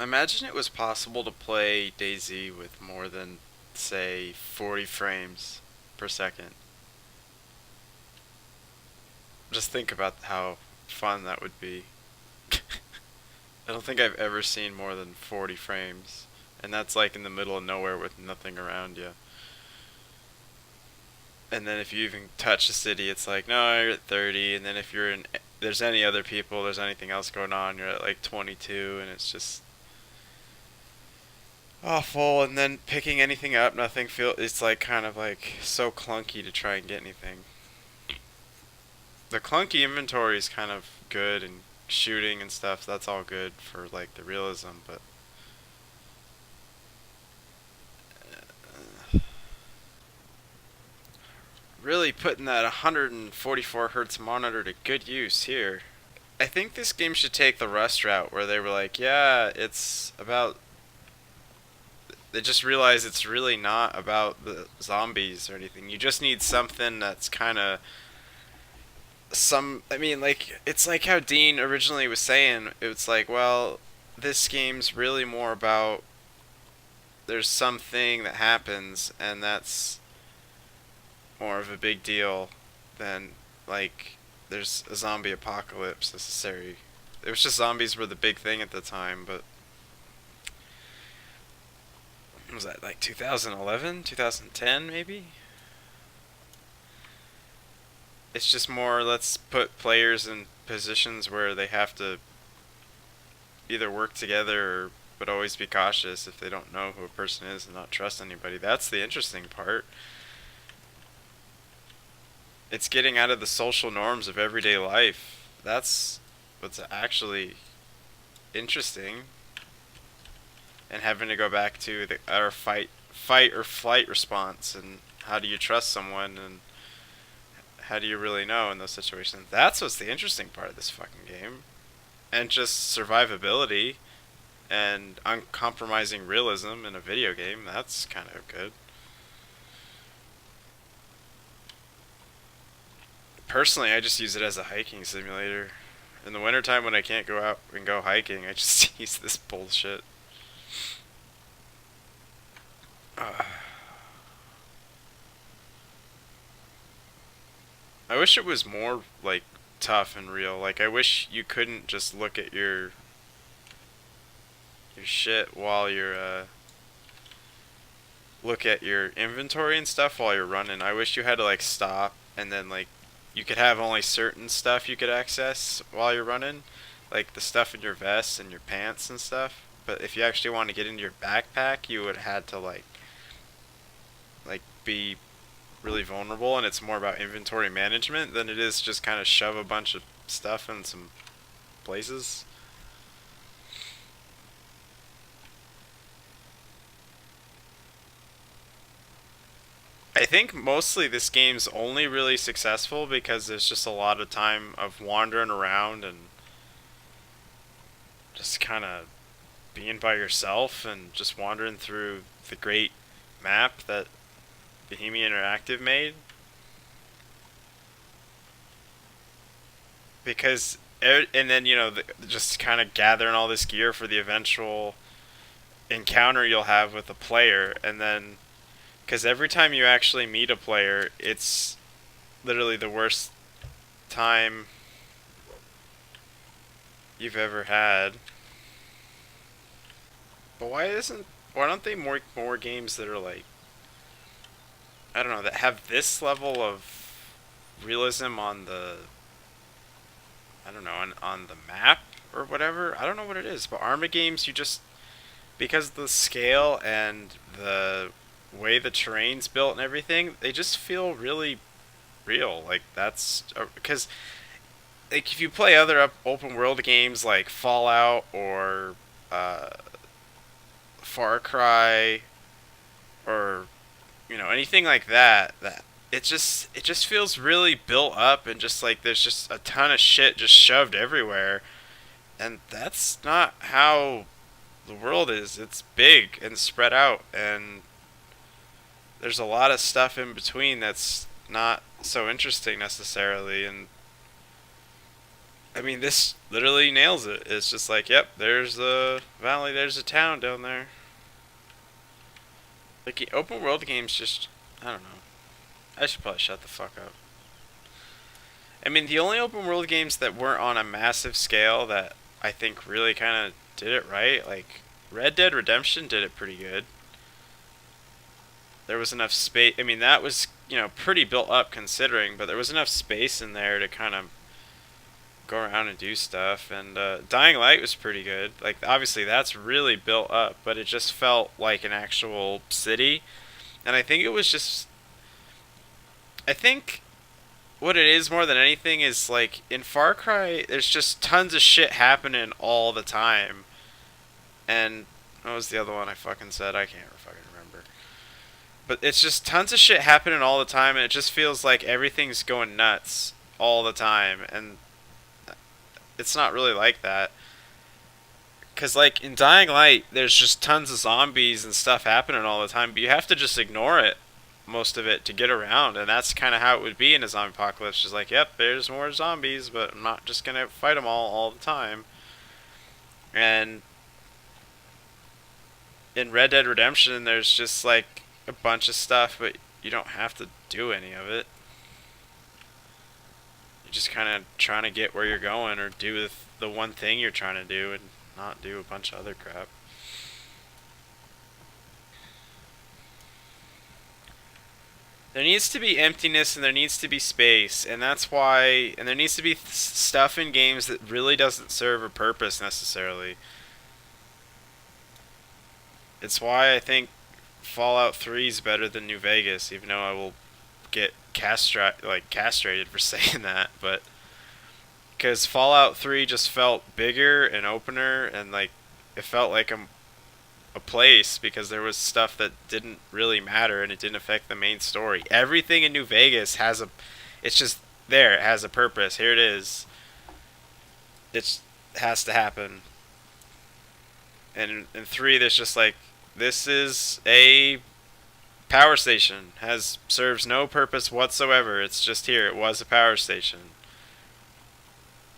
Imagine it was possible to play DayZ with more than, say, 40 frames per second. Just think about how fun that would be. I don't think I've ever seen more than 40 frames. And that's like in the middle of nowhere with nothing around you. And then if you even touch the city, it's like, no, you're at 30. And then if you're in, there's any other people, there's anything else going on, you're at like 22. And it's just awful. And then picking anything up, nothing feel, it's like kind of like so clunky to try and get anything. The clunky inventory is kind of good, and shooting and stuff, that's all good for like the realism, but really putting that 144 hertz monitor to good use here. I think this game should take the Rust route where they were like, yeah, it's about. They just realize it's really not about the zombies or anything. You just need something that's kind of I mean, like, it's like how Dean originally was saying. It's like, well, this game's really more about there's something that happens, and that's more of a big deal than like there's a zombie apocalypse necessary. It was just zombies were the big thing at the time, but was that like 2011, 2010 maybe? It's just more let's put players in positions where they have to either work together or but always be cautious if they don't know who a person is and not trust anybody. That's the interesting part. It's getting out of the social norms of everyday life. That's what's actually interesting. And having to go back to our fight or flight response, and how do you trust someone, and how do you really know in those situations? That's what's the interesting part of this fucking game. And just survivability and uncompromising realism in a video game. That's kind of good. Personally, I just use it as a hiking simulator. In the wintertime when I can't go out and go hiking, I just use this bullshit. Uh, I wish it was more like tough and real. Like I wish you couldn't just look at your shit while you're look at your inventory and stuff while you're running. I wish you had to like stop and then like you could have only certain stuff you could access while you're running, like the stuff in your vest and your pants and stuff. But if you actually want to get into your backpack, you would had to like be really vulnerable, and it's more about inventory management than it is just kind of shove a bunch of stuff in some places. I think mostly this game's only really successful because there's just a lot of time of wandering around and just kind of being by yourself and just wandering through the great map that Bohemia Interactive made. Because, and then, just kind of gathering all this gear for the eventual encounter you'll have with a player. And then, because every time you actually meet a player, it's literally the worst time you've ever had. But why don't they more games that are like, I don't know, that have this level of realism on the, I don't know, on the map or whatever? I don't know what it is, but Arma games, you just, because of the scale and the way the terrain's built and everything, they just feel really real. Like that's because like if you play other open world games like Fallout or uh, Far Cry or anything like that, it just feels really built up, and just like there's just a ton of shit just shoved everywhere, and that's not how the world is. It's big and spread out, and there's a lot of stuff in between that's not so interesting necessarily. And I mean, this literally nails it. It's just like, yep, there's the valley, there's a town down there. Like, open world games just, I don't know. I should probably shut the fuck up. I mean, the only open world games that weren't on a massive scale that I think really kind of did it right, like Red Dead Redemption did it pretty good. There was enough space. I mean, that was, pretty built up considering, but there was enough space in there to kind of go around and do stuff. And Dying Light was pretty good. Like, obviously, that's really built up, but it just felt like an actual city. And I think it was just. I think what it is more than anything is like in Far Cry, there's just tons of shit happening all the time. And what was the other one I fucking said? I can't fucking remember. But it's just tons of shit happening all the time, and it just feels like everything's going nuts all the time. And it's not really like that. Because, like, in Dying Light, there's just tons of zombies and stuff happening all the time, but you have to just ignore it, most of it, to get around. And that's kind of how it would be in a zombie apocalypse. Just like, yep, there's more zombies, but I'm not just going to fight them all the time. And in Red Dead Redemption, there's just, like, a bunch of stuff, but you don't have to do any of it. You're just kind of trying to get where you're going or do the one thing you're trying to do and not do a bunch of other crap. There needs to be emptiness and there needs to be space, and that's why. And there needs to be stuff in games that really doesn't serve a purpose necessarily. It's why I think Fallout 3 is better than New Vegas, even though I will get castrated for saying that, but because Fallout 3 just felt bigger and opener and like it felt like a place because there was stuff that didn't really matter and it didn't affect the main story. Everything in New Vegas has it's just there. It has a purpose. Here it is. It has to happen. And in 3, there's just like, this is a power station. Serves no purpose whatsoever. It's just here. It was a power station.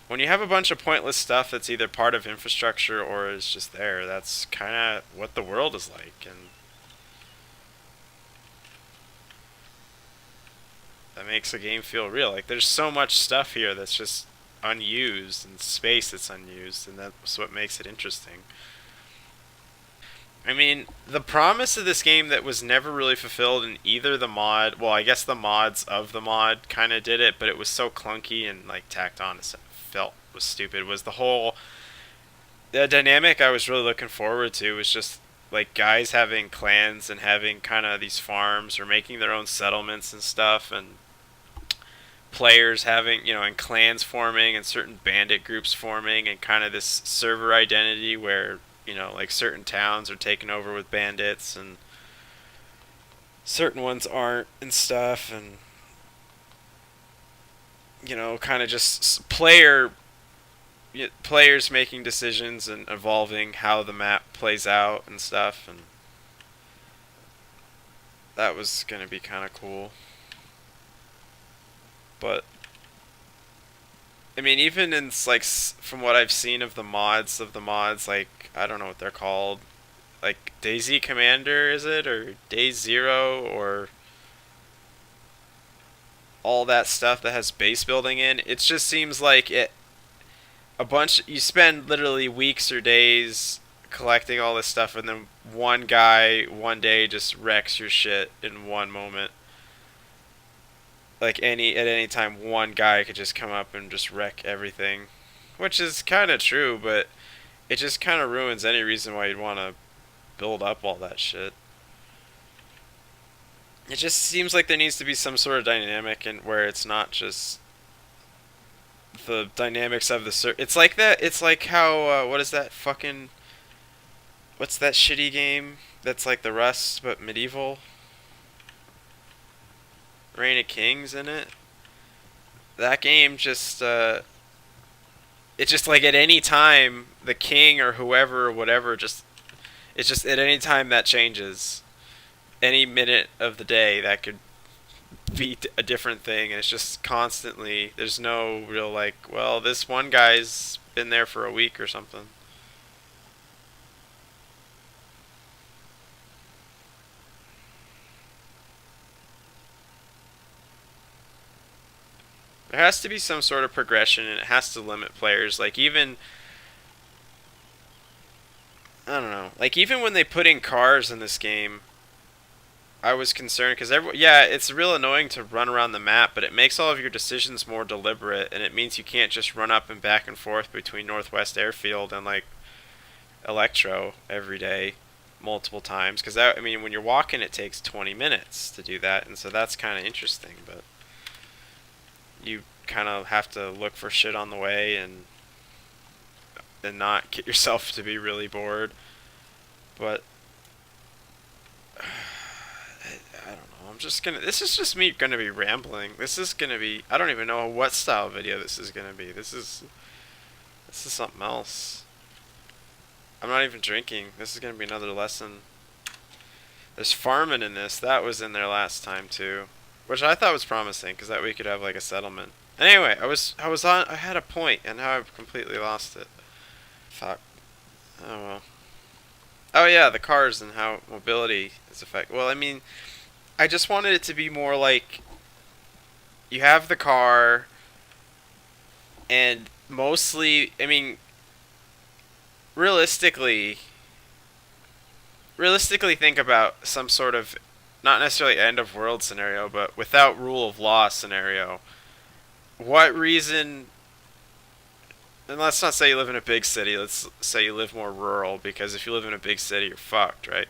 When you have a bunch of pointless stuff that's either part of infrastructure or is just there, that's kind of what the world is like. And that makes a game feel real. Like, there's so much stuff here that's just unused and space that's unused, and that's what makes it interesting. I mean, the promise of this game that was never really fulfilled in either the mod, well, I guess the mods of the mod kind of did it, but it was so clunky and like tacked on, it felt was stupid, was the dynamic I was really looking forward to was just like guys having clans and having kind of these farms or making their own settlements and stuff, and players having, and clans forming and certain bandit groups forming and kind of this server identity where, like certain towns are taken over with bandits and certain ones aren't and stuff, and kind of just players making decisions and evolving how the map plays out and stuff, and that was going to be kind of cool. But I mean, even in like from what I've seen of the mods, like I don't know what they're called, like DAYZ Commander, is it, or DAYZ or all that stuff that has base building in, it just seems like you spend literally weeks or days collecting all this stuff, and then one guy one day just wrecks your shit in one moment. Like at any time, one guy could just come up and just wreck everything, which is kind of true, but it just kind of ruins any reason why you'd want to build up all that shit. It just seems like there needs to be some sort of dynamic and where it's not just the dynamics of the it's like that. It's like how what is that fucking what's that shitty game that's like the Rust but medieval? Reign of Kings in it. That game just it's just like at any time the king or whoever or whatever it's just at any time that changes. Any minute of the day that could beat a different thing, and it's just constantly. There's no real like, well, this one guy's been there for a week or something. There has to be some sort of progression, and it has to limit players. Like even I don't know. Like even when they put in cars in this game, I was concerned because yeah, it's real annoying to run around the map, but it makes all of your decisions more deliberate, and it means you can't just run up and back and forth between Northwest Airfield and like Electro every day, multiple times. Because that, I mean, when you're walking, it takes 20 minutes to do that, and so that's kind of interesting. But you kind of have to look for shit on the way and not get yourself to be really bored. But I don't know. I'm just gonna. This is just me gonna be rambling. This is gonna be. I don't even know what style video this is gonna be. This is something else. I'm not even drinking. This is gonna be another lesson. There's farming in this. That was in there last time too, which I thought was promising because that we could have like a settlement. Anyway, I had a point and now I've completely lost it. Fuck. Oh well. Oh yeah, the cars and how mobility is affected. Well, I mean, I just wanted it to be more like you have the car and mostly, I mean, realistically, realistically think about some sort of not necessarily end of world scenario, but without rule of law scenario. What reason? And let's not say you live in a big city. Let's say you live more rural, because if you live in a big city, you're fucked, right?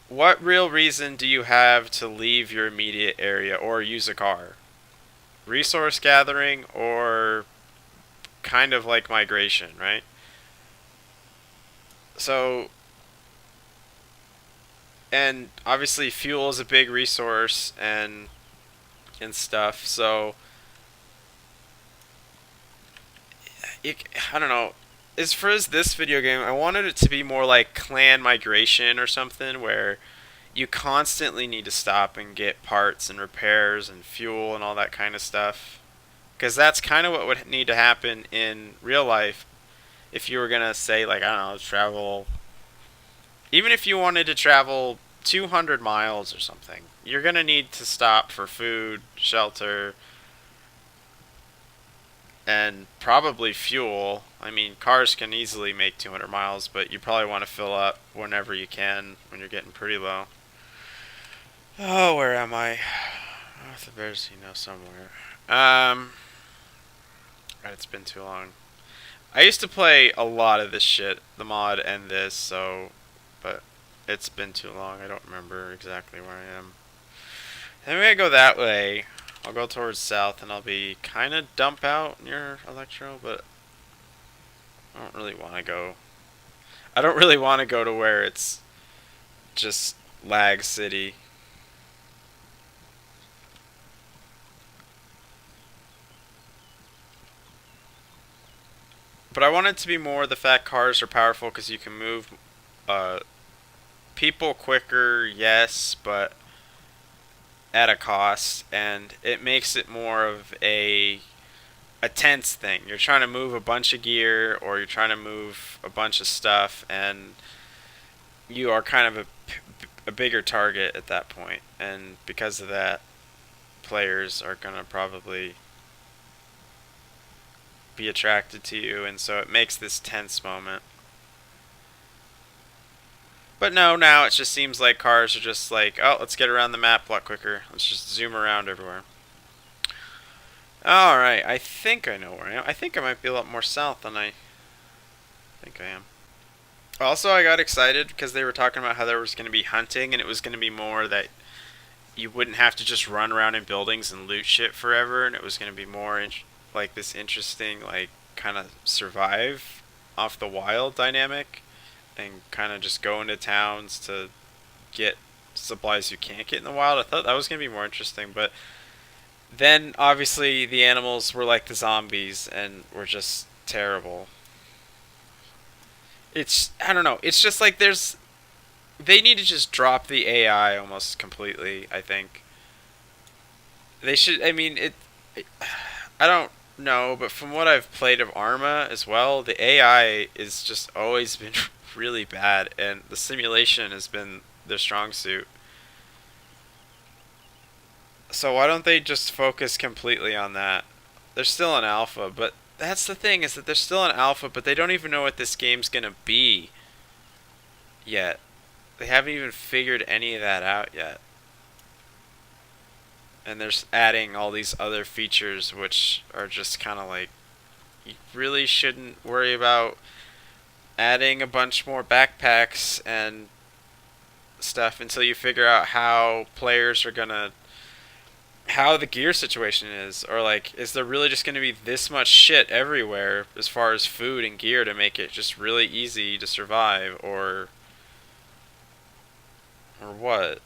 What real reason do you have to leave your immediate area or use a car? Resource gathering or kind of like migration, right? So, and obviously fuel is a big resource and stuff. So, it, I don't know. As far as this video game, I wanted it to be more like clan migration or something where you constantly need to stop and get parts and repairs and fuel and all that kind of stuff. Because that's kind of what would need to happen in real life if you were going to say, like, I don't know, travel. Even if you wanted to travel 200 miles or something, you're going to need to stop for food, shelter, and probably fuel. I mean, cars can easily make 200 miles, but you probably want to fill up whenever you can when you're getting pretty low. Oh, where am I? Oh, the bears, somewhere. God, it's been too long. I used to play a lot of this shit, the mod and this, so, but it's been too long. I don't remember exactly where I am. I think I go that way. I'll go towards south and I'll be kind of dump out near Electro, but I don't really want to go. I don't really want to go to where it's just lag city. But I want it to be more the fact cars are powerful because you can move uh, people quicker, yes, but at a cost, and it makes it more of a tense thing. You're trying to move a bunch of gear or you're trying to move a bunch of stuff, and you are kind of a bigger target at that point. And because of that, players are going to probably be attracted to you, and so it makes this tense moment. But no, now it just seems like cars are just like, oh, let's get around the map a lot quicker. Let's just zoom around everywhere. Alright, I think I know where I am. I think I might be a lot more south than I think I am. Also, I got excited because they were talking about how there was going to be hunting, and it was going to be more that you wouldn't have to just run around in buildings and loot shit forever, and it was going to be more like this interesting, like, kind of survive off the wild dynamic, and kind of just go into towns to get supplies you can't get in the wild. I thought that was going to be more interesting, but then obviously the animals were like the zombies and were just terrible. It's, I don't know, it's just like they need to just drop the AI almost completely, I think. They should. I mean, I don't know, but from what I've played of Arma as well, the AI is just always been really bad, and the simulation has been their strong suit. So why don't they just focus completely on that? They're still an alpha, but that's the thing is that they're still an alpha, but they don't even know what this game's gonna be yet. They haven't even figured any of that out yet. And they're adding all these other features which are just kind of like you really shouldn't worry about adding a bunch more backpacks and stuff until you figure out how players are gonna how the gear situation is, or like is there really just going to be this much shit everywhere as far as food and gear to make it just really easy to survive, or what?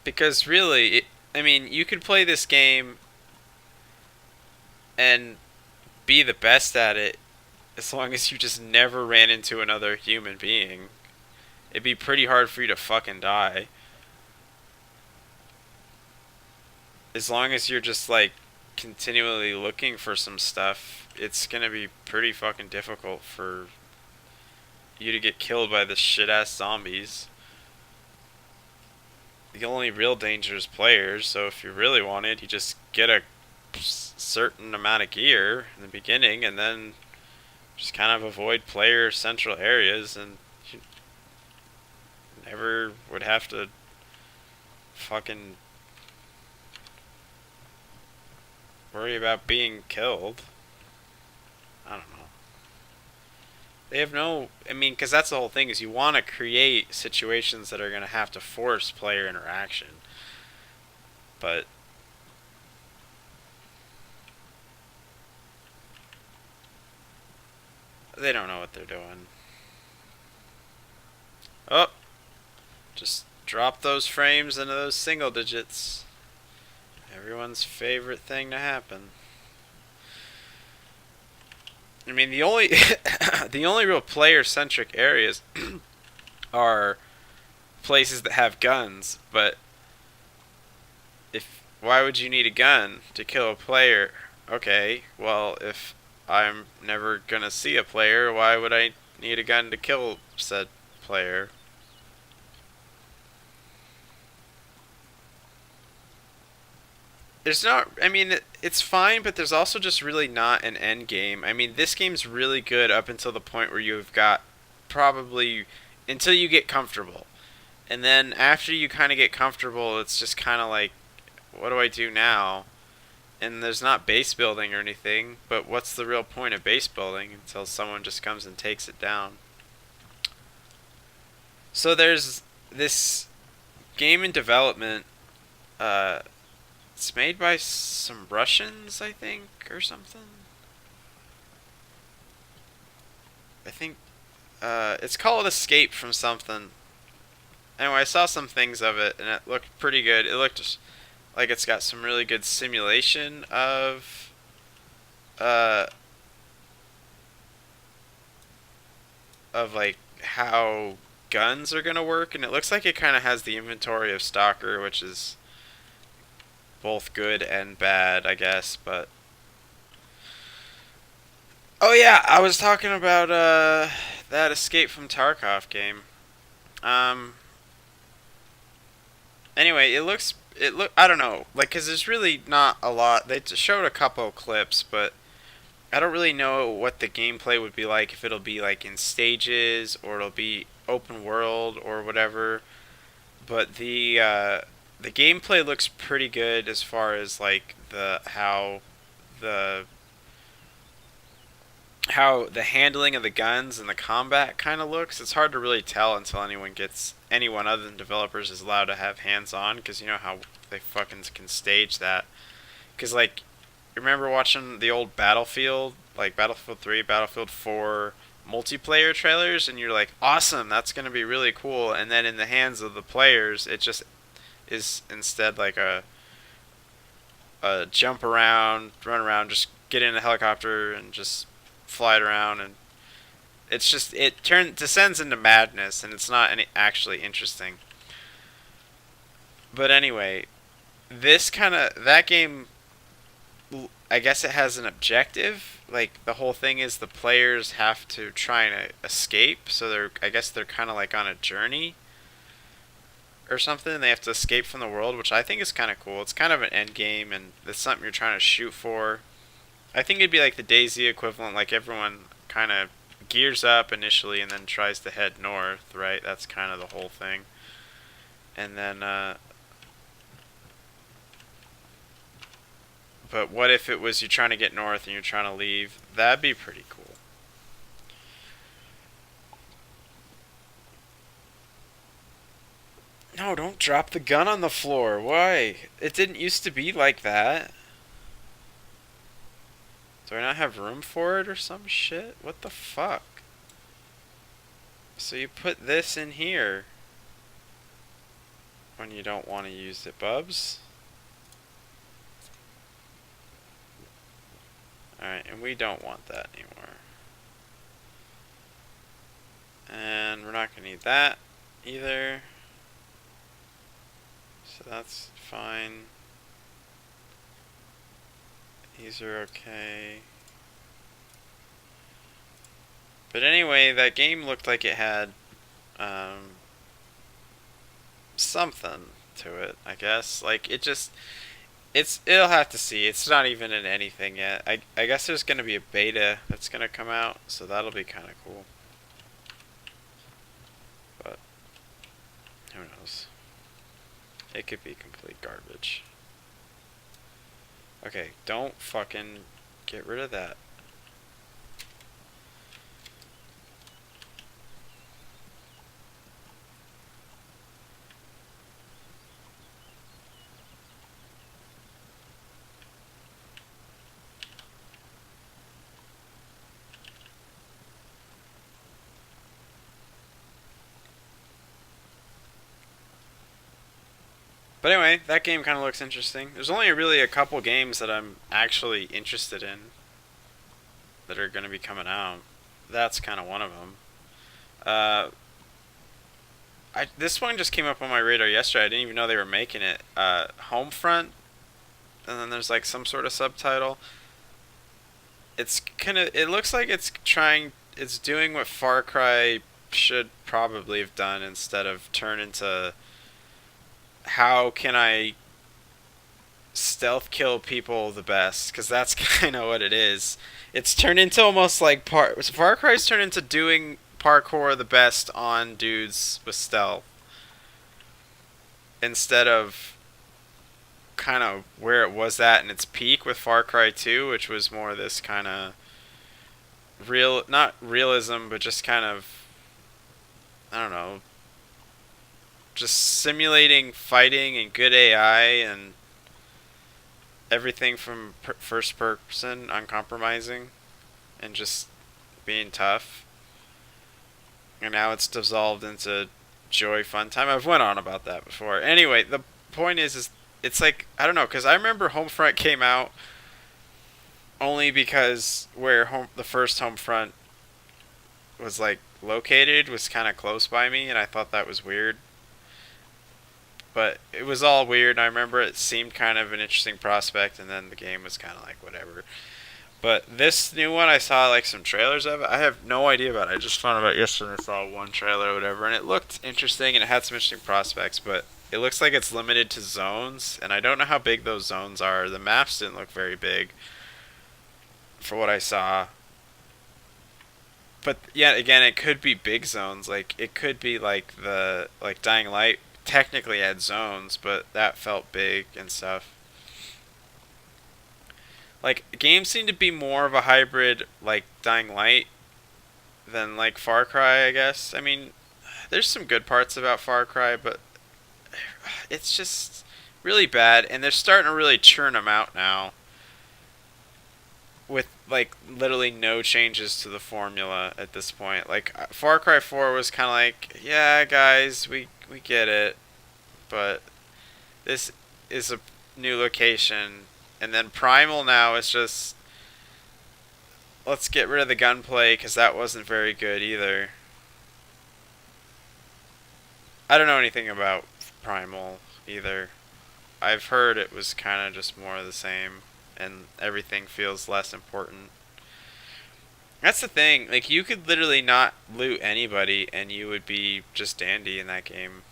Because really I mean you could play this game and be the best at it as long as you just never ran into another human being. It'd be pretty hard for you to fucking die. As long as you're just like continually looking for some stuff, it's gonna be pretty fucking difficult for you to get killed by the shit ass zombies. The only real danger is players, so if you really wanted, you just get a certain amount of gear in the beginning and then just kind of avoid player central areas, and you never would have to fucking worry about being killed. I don't know. They have no. I mean, because that's the whole thing is you want to create situations that are going to have to force player interaction, but they don't know what they're doing. Oh, just drop those frames into those single digits. Everyone's favorite thing to happen. I mean, the only the only real player centric areas are places that have guns, but if why would you need a gun to kill a player? Okay, well, if I'm never gonna see a player, why would I need a gun to kill said player? There's not. I mean, it's fine, but there's also just really not an end game. I mean, this game's really good up until the point where you've got probably until you get comfortable. And then after you kind of get comfortable, it's just kind of like, what do I do now? And there's not base building or anything, but what's the real point of base building until someone just comes and takes it down? So there's this game in development. It's made by some Russians, I think, or something. I think it's called Escape from something. Anyway, I saw some things of it, and it looked pretty good. It looked like it's got some really good simulation uh, of like how guns are gonna work, and it looks like it kind of has the inventory of Stalker, which is both good and bad, I guess. But oh yeah, I was talking about that Escape from Tarkov game. Um, anyway, I don't know, like, cause there's really not a lot. They showed a couple of clips, but I don't really know what the gameplay would be like, if it'll be like in stages or it'll be open world or whatever. But the gameplay looks pretty good as far as like the how the handling of the guns and the combat kind of looks. It's hard to really tell until anyone other than developers is allowed to have hands on, because you know how they fucking can stage that. Because like, remember watching the old Battlefield, like Battlefield 3, Battlefield 4 multiplayer trailers, and you're like, awesome, that's gonna be really cool. And then in the hands of the players, it just is instead like a jump around, run around, just get in a helicopter and just fly it around, and It's just it descends into madness, and it's not any actually interesting. But anyway, this kind of that game, I guess it has an objective. Like the whole thing is the players have to try and escape. So I guess they're kind of like on a journey or something. They have to escape from the world, which I think is kind of cool. It's kind of an end game, and it's something you're trying to shoot for. I think it'd be like the DayZ equivalent. Like everyone kind of gears up initially and then tries to head north, right? That's kind of the whole thing. And then, but what if it was you trying to get north and you're trying to leave? That'd be pretty cool. No, don't drop the gun on the floor. Why? It didn't used to be like that. Do I not have room for it or some shit? What the fuck? So you put this in here when you don't want to use it, Bubs. Alright, and we don't want that anymore. And we're not going to need that either. So that's fine. These are okay. But anyway, that game looked like it had something to it, I guess. Like it just it'll have to see. It's not even in anything yet. I guess there's gonna be a beta that's gonna come out, so that'll be kinda cool. But who knows? It could be complete garbage. Okay, don't fucking get rid of that. But anyway, that game kind of looks interesting. There's only really a couple games that I'm actually interested in that are going to be coming out. That's kind of one of them. Uh, this one just came up on my radar yesterday. I didn't even know they were making it. Homefront, and then there's like some sort of subtitle. It's kind of. It looks like it's trying. It's doing what Far Cry should probably have done instead of turn into. How can I stealth kill people the best? Because that's kind of what it is. It's turned into almost like Far Cry's turned into doing parkour the best on dudes with stealth instead of kind of where it was at in its peak with Far Cry 2, which was more this kind of not realism, but just kind of, I don't know, just simulating fighting and good AI and everything from first person, uncompromising, and just being tough. And now it's dissolved into joy fun time. I've went on about that before. Anyway, the point is it's like, I don't know, because I remember Homefront came out only because where the first Homefront was like located was kind of close by me, and I thought that was weird. But it was all weird. I remember it seemed kind of an interesting prospect, and then the game was kind of like whatever. But this new one, I saw like some trailers of it. I have no idea about it. I just found out yesterday. I saw one trailer or whatever, and it looked interesting and it had some interesting prospects. But it looks like it's limited to zones, and I don't know how big those zones are. The maps didn't look very big, for what I saw. But yeah, again, it could be big zones. Like it could be like the Dying Light technically had zones, but that felt big and stuff. Like games seem to be more of a hybrid like Dying Light than like Far Cry, I guess. I mean, there's some good parts about Far Cry, but it's just really bad, and they're starting to really churn them out now with like literally no changes to the formula at this point. Like Far Cry 4 was kind of like, yeah, guys, we get it, but this is a new location, and then Primal now is just let's get rid of the gunplay because that wasn't very good either. I don't know anything about Primal either. I've heard it was kind of just more of the same, and everything feels less important. That's the thing. Like, you could literally not loot anybody, and you would be just dandy in that game.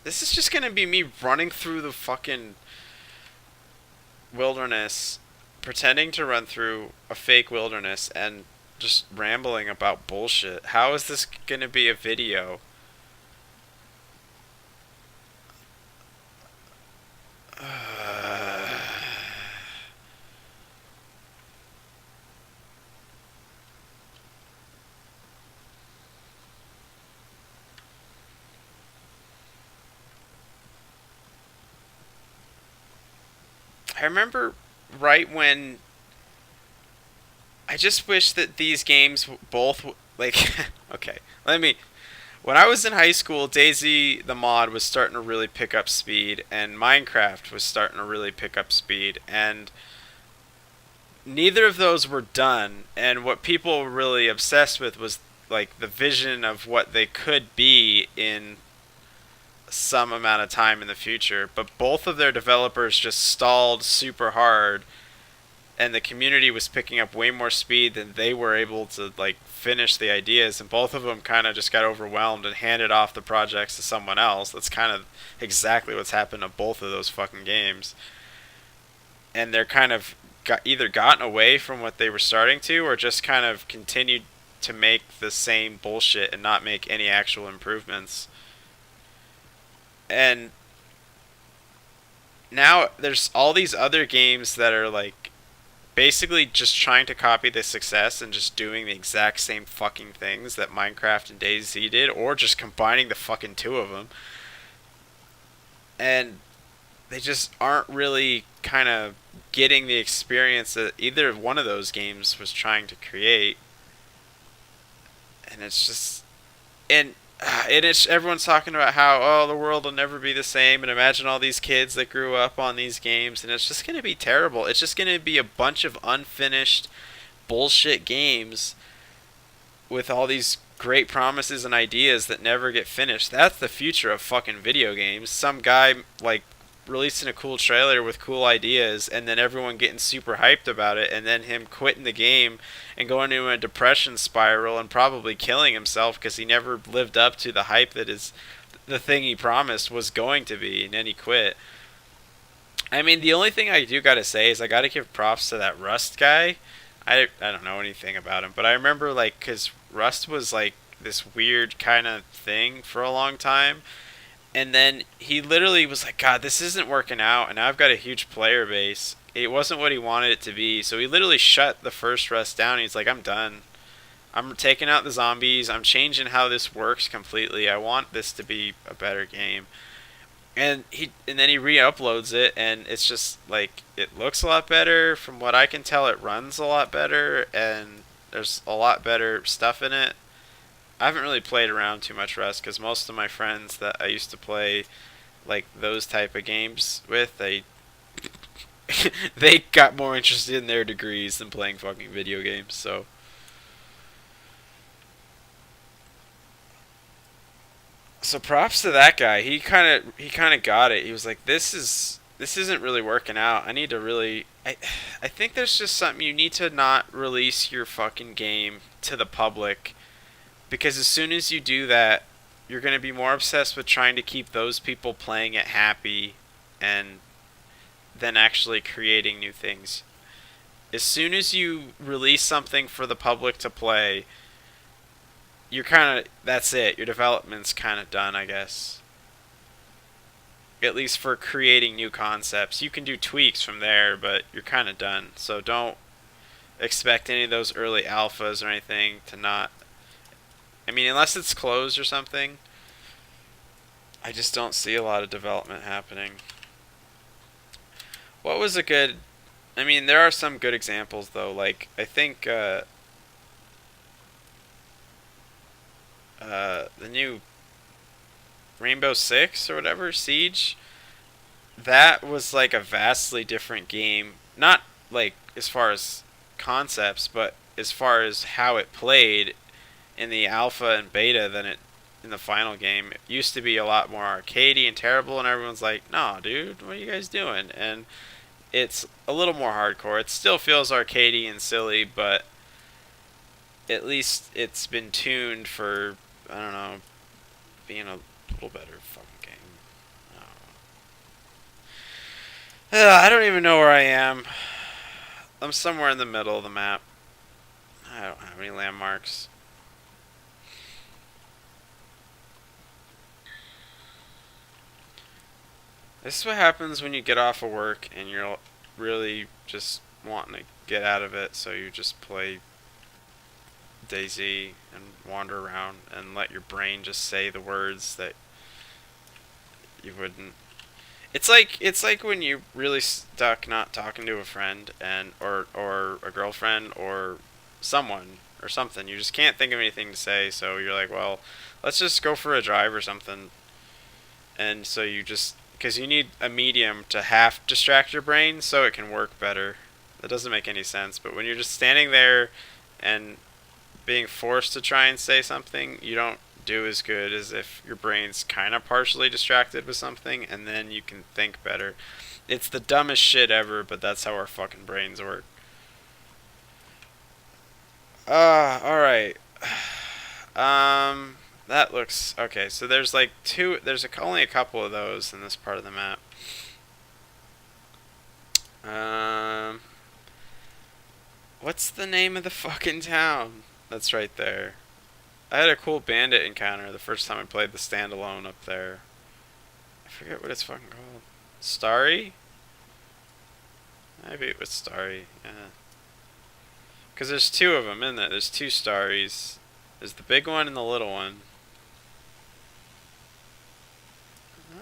This is just gonna be me running through the fucking wilderness, pretending to run through a fake wilderness, and just rambling about bullshit. How is this gonna be a video? I remember right when I just wish that these games both like okay, let me when I was in high school, DayZ the mod was starting to really pick up speed and Minecraft was starting to really pick up speed and neither of those were done and what people were really obsessed with was like the vision of what they could be in some amount of time in the future, but both of their developers just stalled super hard and the community was picking up way more speed than they were able to like finish the ideas and both of them kind of just got overwhelmed and handed off the projects to someone else. That's kind of exactly what's happened to both of those fucking games. And they're kind of either gotten away from what they were starting to or just kind of continued to make the same bullshit and not make any actual improvements. And now there's all these other games that are like basically just trying to copy the success and just doing the exact same fucking things that Minecraft and DayZ did, or just combining the fucking two of them. And they just aren't really kind of getting the experience that either one of those games was trying to create. And it's just and it's everyone's talking about how oh the world will never be the same and imagine all these kids that grew up on these games and it's just going to be terrible. It's just going to be a bunch of unfinished bullshit games with all these great promises and ideas that never get finished. That's the future of fucking video games. Some guy like releasing a cool trailer with cool ideas and then everyone getting super hyped about it and then him quitting the game and going into a depression spiral and probably killing himself because he never lived up to the hype that is the thing he promised was going to be and then he quit. I mean, the only thing I do gotta say is I gotta give props to that Rust guy. I don't know anything about him, but I remember like because Rust was like this weird kind of thing for a long time, and then he literally was like, God, this isn't working out, and now I've got a huge player base. It wasn't what he wanted it to be, so he literally shut the first Rust down. He's like, I'm done. I'm taking out the zombies. I'm changing how this works completely. I want this to be a better game. And then he re-uploads it and it's just like it looks a lot better from what I can tell. It runs a lot better and there's a lot better stuff in it. I haven't really played around too much Rust because most of my friends that I used to play like those type of games with, they got more interested in their degrees than playing fucking video games. So props to that guy. He kind of got it. He was like, this isn't really working out. I need to really. I think there's just something you need to not release your fucking game to the public because as soon as you do that, you're gonna be more obsessed with trying to keep those people playing it happy, and than actually creating new things. As soon as you release something for the public to play, you're kind of that's it. Your development's kind of done, I guess. At least for creating new concepts. You can do tweaks from there, but you're kind of done. So don't expect any of those early alphas or anything to not. I mean, unless it's closed or something, I just don't see a lot of development happening. What was a good. I mean, there are some good examples, though. Like, I think the new Rainbow Six or whatever, Siege, that was like a vastly different game. Not like as far as concepts, but as far as how it played in the alpha and beta than it in the final game. It used to be a lot more arcadey and terrible, and everyone's like, "No, dude, what are you guys doing?" And it's a little more hardcore. It still feels arcadey and silly, but at least it's been tuned for, I don't know, being a little better fucking game. I don't even know where I am. I'm somewhere in the middle of the map. I don't have any landmarks. This is what happens when you get off of work and you're really just wanting to get out of it, so you just play DAYZ and wander around and let your brain just say the words that you wouldn't. It's like when you really stuck not talking to a friend and or a girlfriend or someone or something. You just can't think of anything to say, so you're like, well, let's just go for a drive or something. And so you just, because you need a medium to half distract your brain so it can work better. That doesn't make any sense. But when you're just standing there and being forced to try and say something, you don't do as good as if your brain's kind of partially distracted with something and then you can think better. It's the dumbest shit ever, but that's how our fucking brains work. Alright. That looks okay. So there's like two. Only a couple of those in this part of the map. Um, what's the name of the fucking town? That's right there. I had a cool bandit encounter the first time I played the standalone up there. I forget what it's fucking called. Starry? Maybe it was Starry. Yeah. Because there's two of them in there. There's two Starries. There's the big one and the little one.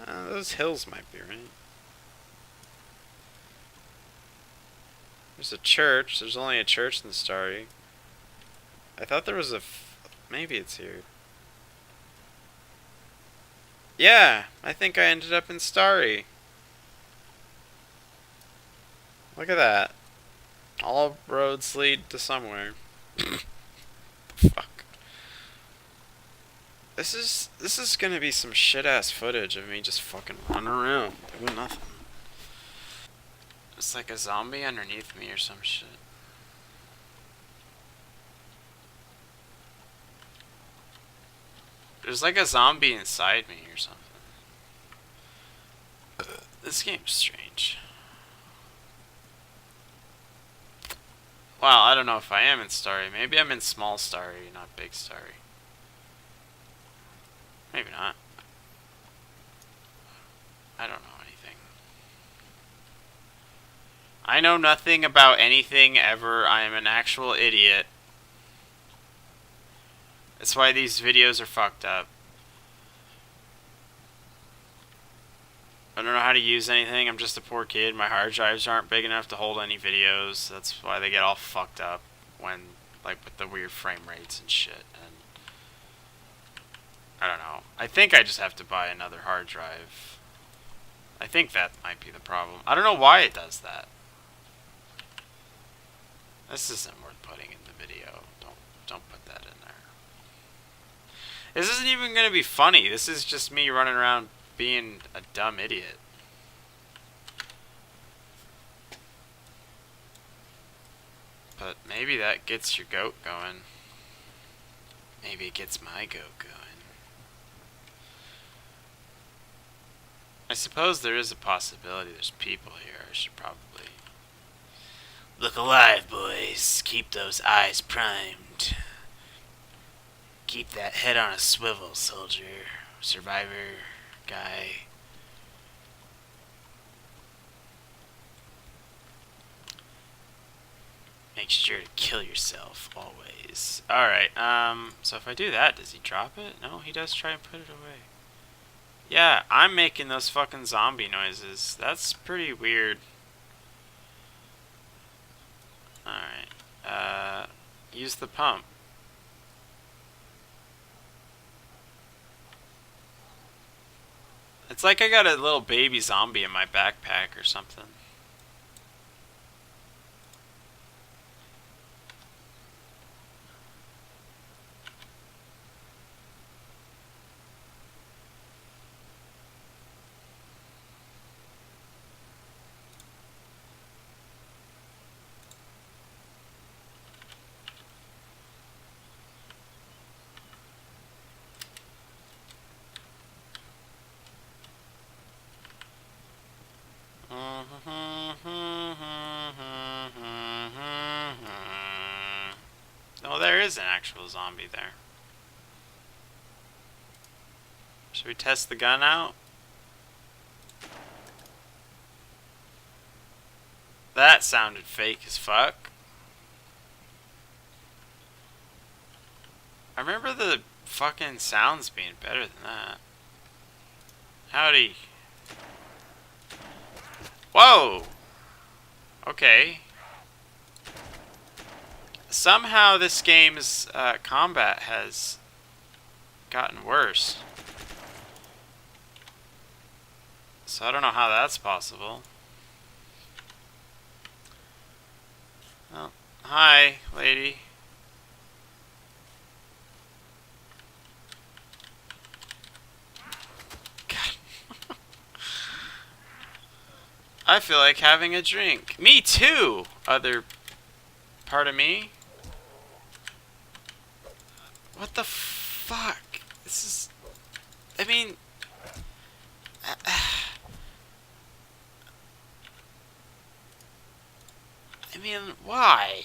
Those hills might be right. There's a church. There's only a church in Starry. I thought there was maybe it's here. Yeah, I think I ended up in Starry. Look at that. All roads lead to somewhere. Fuck. This is gonna be some shit ass footage of me just fucking running around doing nothing. It's like a zombie underneath me or some shit. There's like a zombie inside me or something. This game's strange. Wow, I don't know if I am in Starry. Maybe I'm in small Starry, not big Starry. Maybe not. I don't know anything. I know nothing about anything ever. I am an actual idiot. That's why these videos are fucked up. I don't know how to use anything. I'm just a poor kid. My hard drives aren't big enough to hold any videos. That's why they get all fucked up when, like, with the weird frame rates and shit. And I don't know. I think I just have to buy another hard drive. I think that might be the problem. I don't know why it does that. This isn't worth putting in the video. Don't put that in there. This isn't even gonna be funny. This is just me running around being a dumb idiot. But maybe that gets your goat going. Maybe it gets my goat going. I suppose there is a possibility there's people here. I should probably... Look alive, boys. Keep those eyes primed. Keep that head on a swivel, soldier. Survivor. Guy. Make sure to kill yourself, always. Alright, so if I do that, does he drop it? No, he does try and put it away. Yeah, I'm making those fucking zombie noises. That's pretty weird. Alright, use the pump. It's like I got a little baby zombie in my backpack or something. Oh, there is an actual zombie there. Should we test the gun out? That sounded fake as fuck. I remember the fucking sounds being better than that. Howdy. Whoa! Okay. Somehow this game's combat has gotten worse. So I don't know how that's possible. Oh, hi, lady. God. I feel like having a drink. Me too! Other part of me. What the fuck? This is... I mean... I mean, why?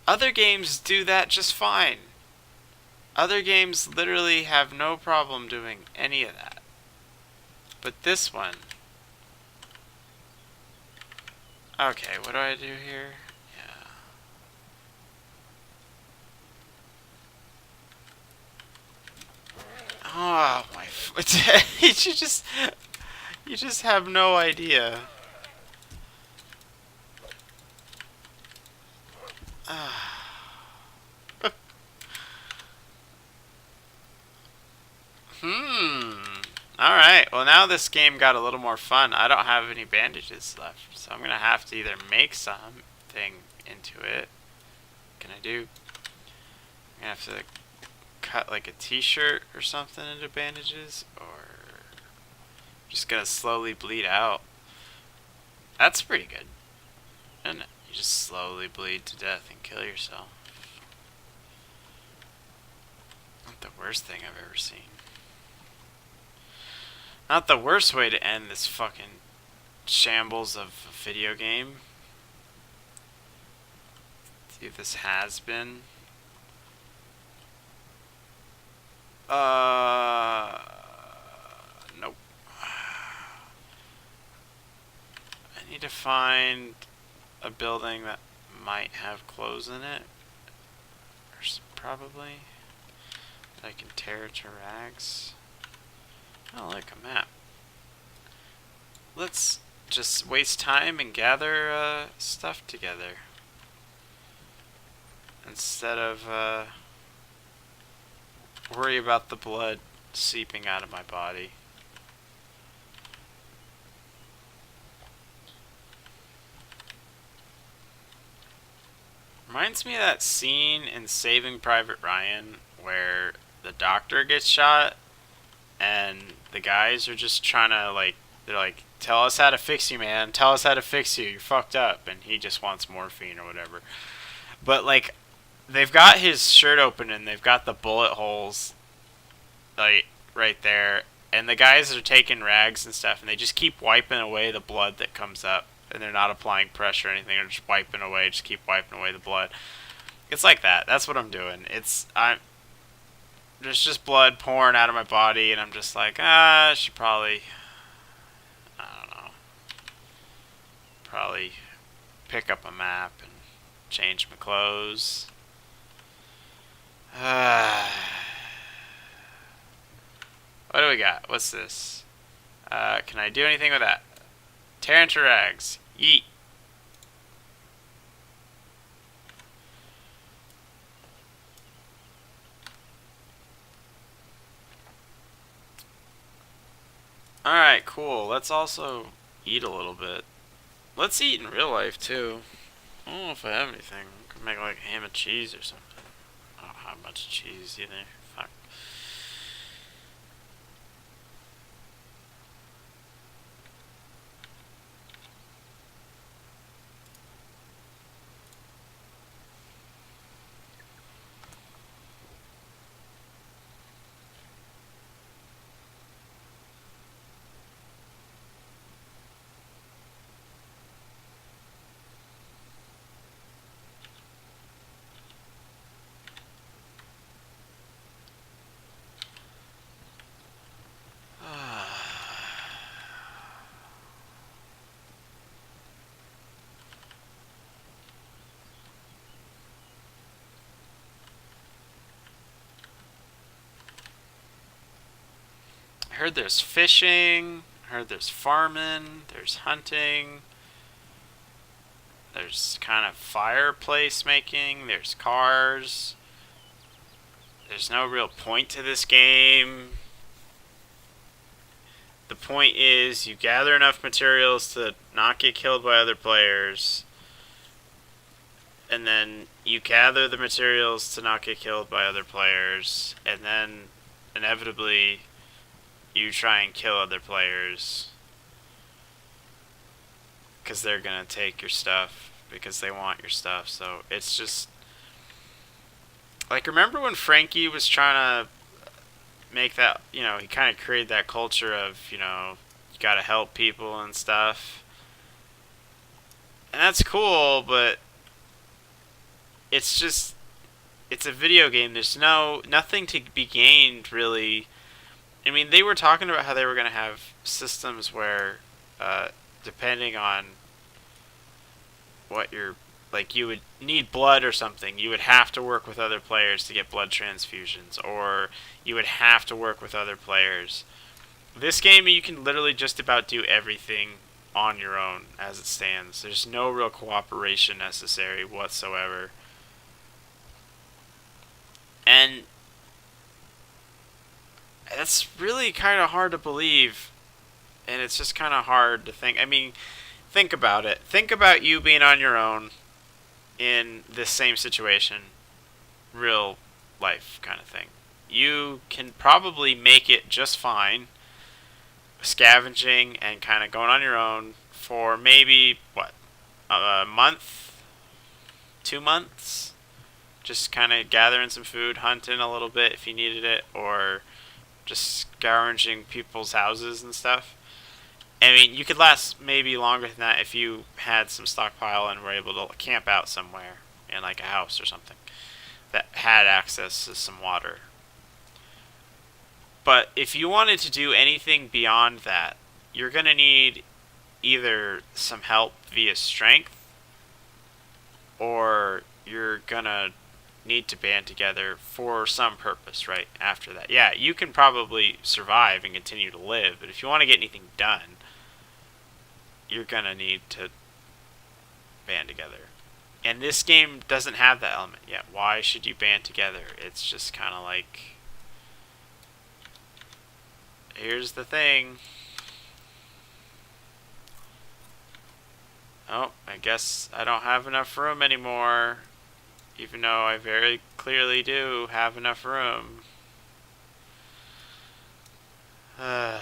Other games do that just fine. Other games literally have no problem doing any of that. But this one... Okay, what do I do here? Yeah. Oh my... You just have no idea. Alright, well now this game got a little more fun. I don't have any bandages left, so I'm gonna have to either make something into it. Can I do? I'm gonna have to cut like a t-shirt or something into bandages, or just gonna slowly bleed out. That's pretty good, isn't it? You just slowly bleed to death and kill yourself. Not the worst thing I've ever seen. Not the worst way to end this fucking shambles of a video game. See if this has been. Nope. I need to find a building that might have clothes in it. Probably. That I can tear to rags. Oh, look, a map. Let's just waste time and gather stuff together. Instead of worry about the blood seeping out of my body. Reminds me of that scene in Saving Private Ryan where the doctor gets shot and the guys are just trying to, like, they're like, tell us how to fix you, man. Tell us how to fix you. You're fucked up. And he just wants morphine or whatever. But, like, they've got his shirt open and they've got the bullet holes, like, right there. And the guys are taking rags and stuff and they just keep wiping away the blood that comes up. And they're not applying pressure or anything. They're just wiping away, just keep wiping away the blood. It's like that. That's what I'm doing. There's just blood pouring out of my body, and I'm just like, I should probably, I don't know, probably pick up a map and change my clothes. What do we got? What's this? Can I do anything with that? Tear into rags. Yeet. Alright, cool. Let's also eat a little bit. Let's eat in real life, too. I don't know if I have anything. I could make like ham and cheese or something. I don't have much cheese either. Fuck. I heard there's fishing. I heard there's farming. There's hunting. There's kind of fireplace making. There's cars. There's no real point to this game. The point is you gather enough materials to not get killed by other players, and then you gather the materials to not get killed by other players, and then inevitably you try and kill other players because they're gonna take your stuff because they want your stuff. So it's just like, remember when Frankie was trying to make that, he kind of created that culture of, you gotta help people and stuff. And that's cool, but it's just, it's a video game. There's nothing to be gained, really. I mean, they were talking about how they were gonna have systems where, depending on what you're, like, you would need blood or something, you would have to work with other players to get blood transfusions, or you would have to work with other players. This game, you can literally just about do everything on your own as it stands. There's no real cooperation necessary whatsoever. And that's really kind of hard to believe, and it's just kind of hard to think. I mean, think about it. Think about you being on your own in this same situation, real life kind of thing. You can probably make it just fine, scavenging and kind of going on your own for maybe, what, a month, 2 months? Just kind of gathering some food, hunting a little bit if you needed it, or just scavenging people's houses and stuff. I mean, you could last maybe longer than that if you had some stockpile and were able to camp out somewhere in like a house or something that had access to some water. But if you wanted to do anything beyond that, you're going to need either some help via strength, or you're going to need to band together for some purpose right after that. Yeah, you can probably survive and continue to live, but if you want to get anything done, you're going to need to band together. And this game doesn't have that element yet. Why should you band together? It's just kind of like, here's the thing. Oh, I guess I don't have enough room anymore. Even though I very clearly do have enough room. Why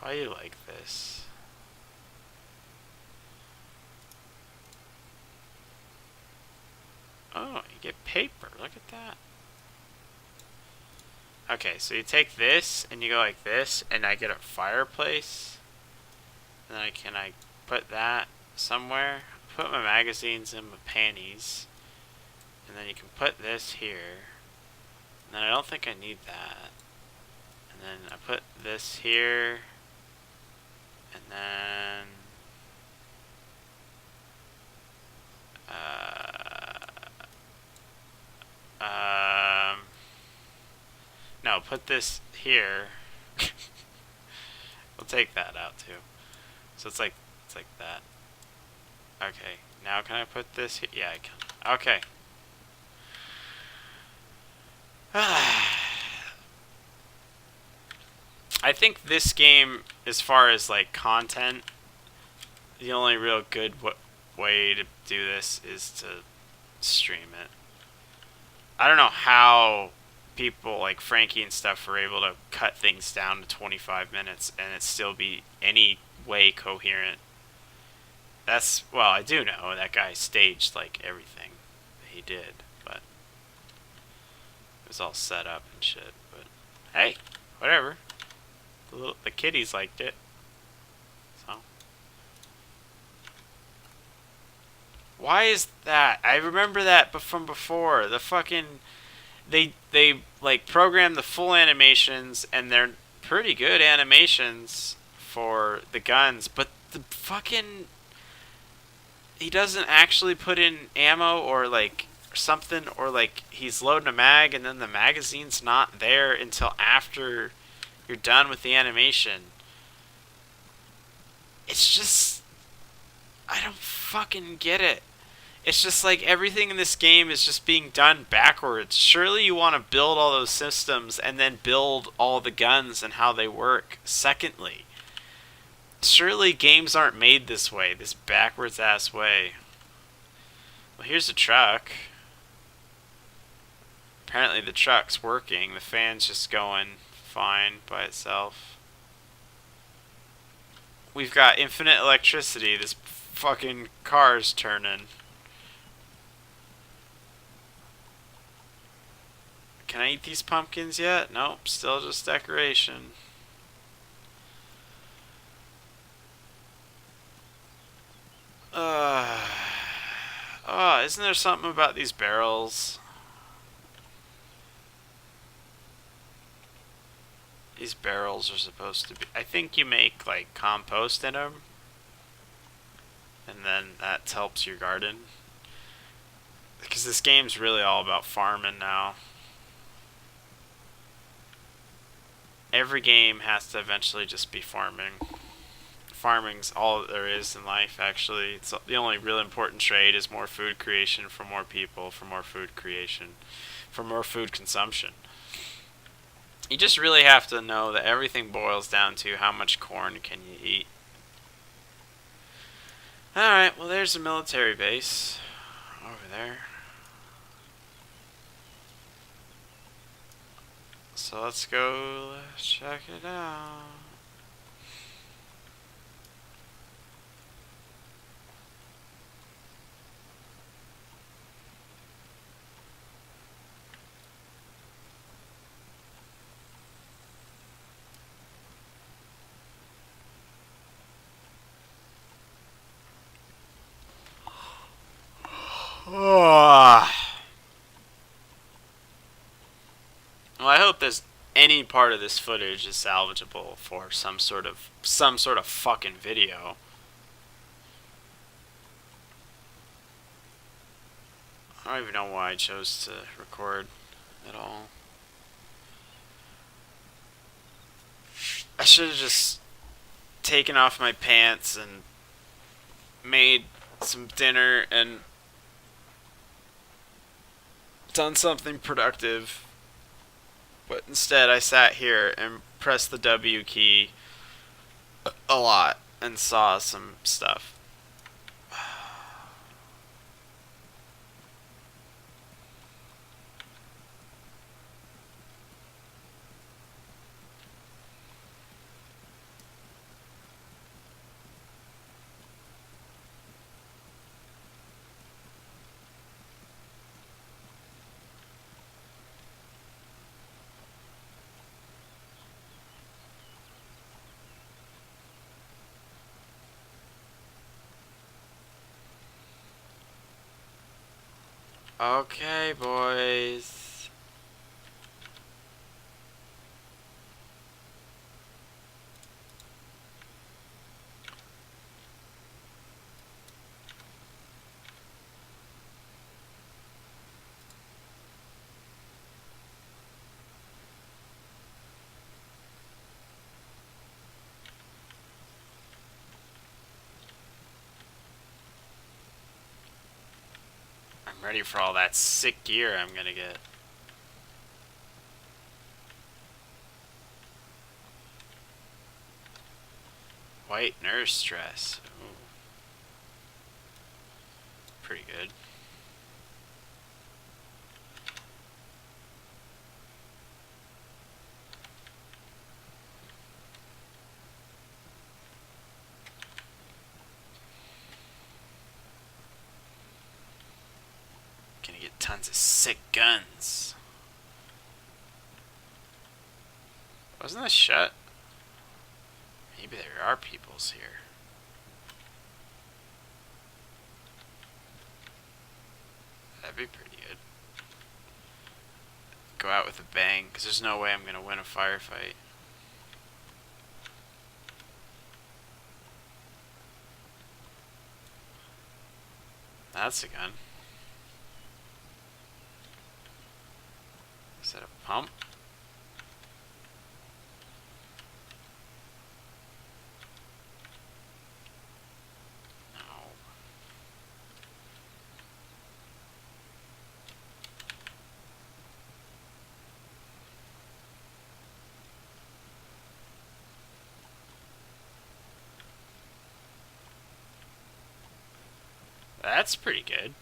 are you like this? Oh, you get paper. Look at that. Okay, so you take this and you go like this, and I get a fireplace. And then I put that somewhere. Put my magazines in my panties. And then you can put this here. And then I don't think I need that. And then I put this here. And then no, put this here. We'll take that out too. So it's like that. Okay, now can I put this here? Yeah, I can. Okay. I think this game, as far as like content, the only real good way to do this is to stream it. I don't know how people like Frankie and stuff are able to cut things down to 25 minutes and it still be any way coherent. That's, well, I do know that guy staged like everything that he did, but it was all set up and shit. But hey, whatever. The kiddies liked it, so. Why is that? I remember that, but from before the fucking they like program the full animations and they're pretty good animations for the guns, but the fucking he doesn't actually put in ammo or like something, or like he's loading a mag and then the magazine's not there until after you're done with the animation. It's just, I don't fucking get it. It's just like everything in this game is just being done backwards. Surely you want to build all those systems and then build all the guns and how they work secondly. Surely games aren't made this way, this backwards ass way. Well, here's a truck. Apparently the truck's working. The fan's just going fine by itself. We've got infinite electricity. This fucking car's turning. Can I eat these pumpkins yet? Nope, still just decoration. Oh, isn't there something about these barrels? These barrels are supposed to be... I think you make, like, compost in them. And then that helps your garden. Because this game's really all about farming now. Every game has to eventually just be farming. Farming's all there is in life, actually. It's the only real important trade is more food creation for more people, for more food creation, for more food consumption. You just really have to know that everything boils down to how much corn can you eat. Alright, well there's a military base over there. So let's go check it out. Well, I hope there's any part of this footage is salvageable for some sort of fucking video. I don't even know why I chose to record at all. I should have just taken off my pants and made some dinner and done something productive. But instead I sat here and pressed the W key a lot and saw some stuff. Okay, boys. I'm ready for all that sick gear I'm gonna get. White nurse dress. Ooh. Pretty good. Gonna get tons of sick guns. Wasn't this shut? Maybe there are peoples here. That'd be pretty good. Go out with a bang, because there's no way I'm gonna win a firefight. That's a gun. Is that a pump? No. That's pretty good.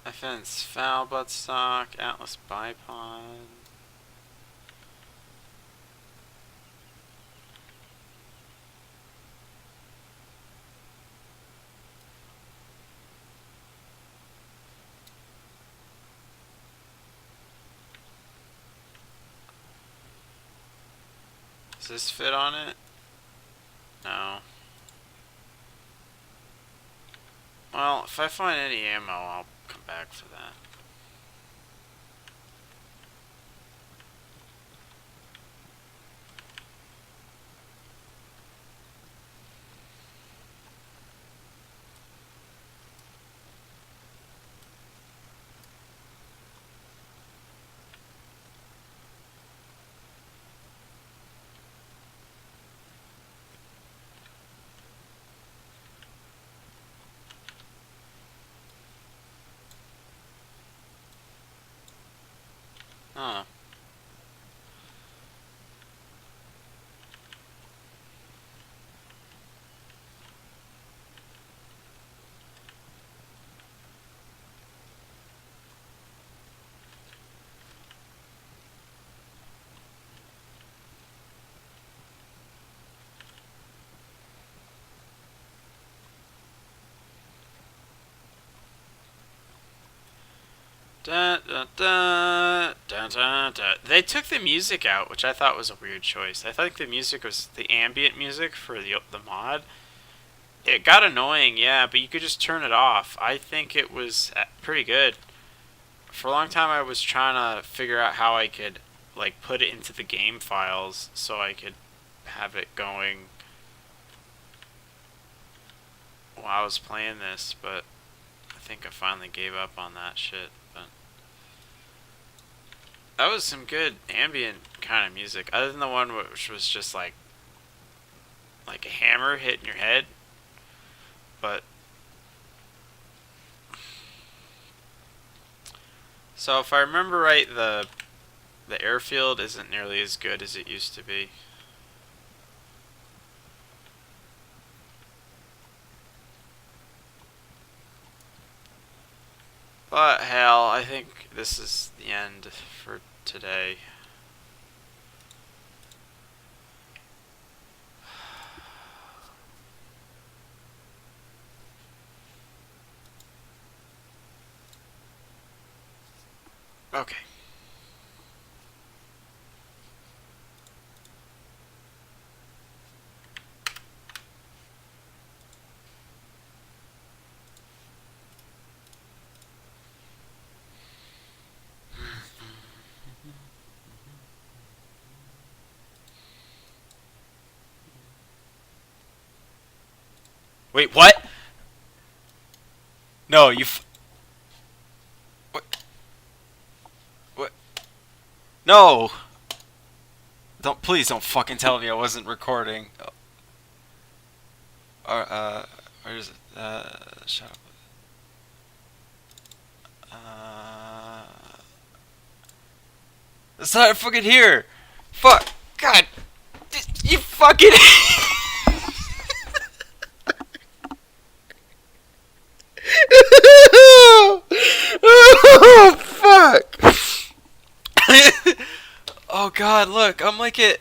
Offense, foul, bloodstock, Atlas bipod. Does this fit on it? No. Well, if I find any ammo, I'll come back for that. Huh. Dun, dun, dun, dun, dun, dun. They took the music out, which I thought was a weird choice. I think the music was the ambient music for the mod. It got annoying, yeah, but you could just turn it off. I think it was pretty good. For a long time, I was trying to figure out how I could like put it into the game files so I could have it going while I was playing this, but I think I finally gave up on that shit. But that was some good ambient kind of music, other than the one which was just like a hammer hitting your head. But so if I remember right, the airfield isn't nearly as good as it used to be. But hell, I think this is the end for today. Okay. Wait, what? No, you. What? What? No. Please don't fucking tell me I wasn't recording. Where is it? Shadowplay. Uh, it's not fucking here. Fuck. God. You fucking. Oh fuck. Oh god, look, I'm like at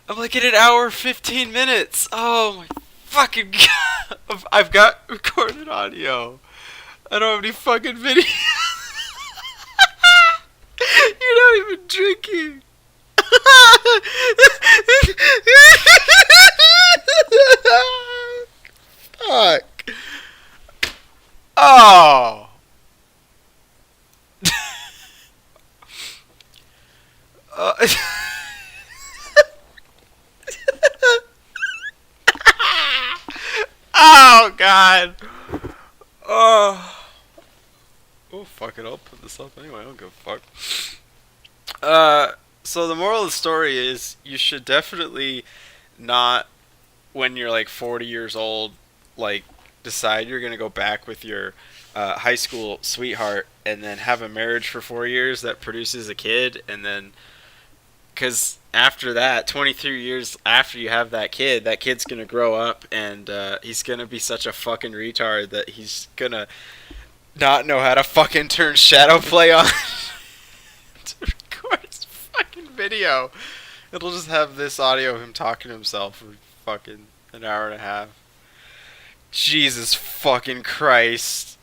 an hour 15 minutes. Oh my fucking god. I've got recorded audio. I don't have any fucking video. You're not even drinking. Fuck. Oh. Uh, oh god. Oh. Oh fuck it, I'll put this up anyway. I don't give a fuck. So the moral of the story is you should definitely not, when you're like 40 years old, like decide you're gonna go back with your high school sweetheart and then have a marriage for 4 years that produces a kid, and then because after that, 23 years after you have that kid's gonna grow up and he's gonna be such a fucking retard that he's gonna not know how to fucking turn Shadowplay on to record his fucking video. It'll just have this audio of him talking to himself for fucking an hour and a half. Jesus fucking Christ.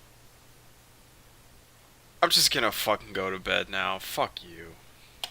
I'm just gonna fucking go to bed now. Fuck you.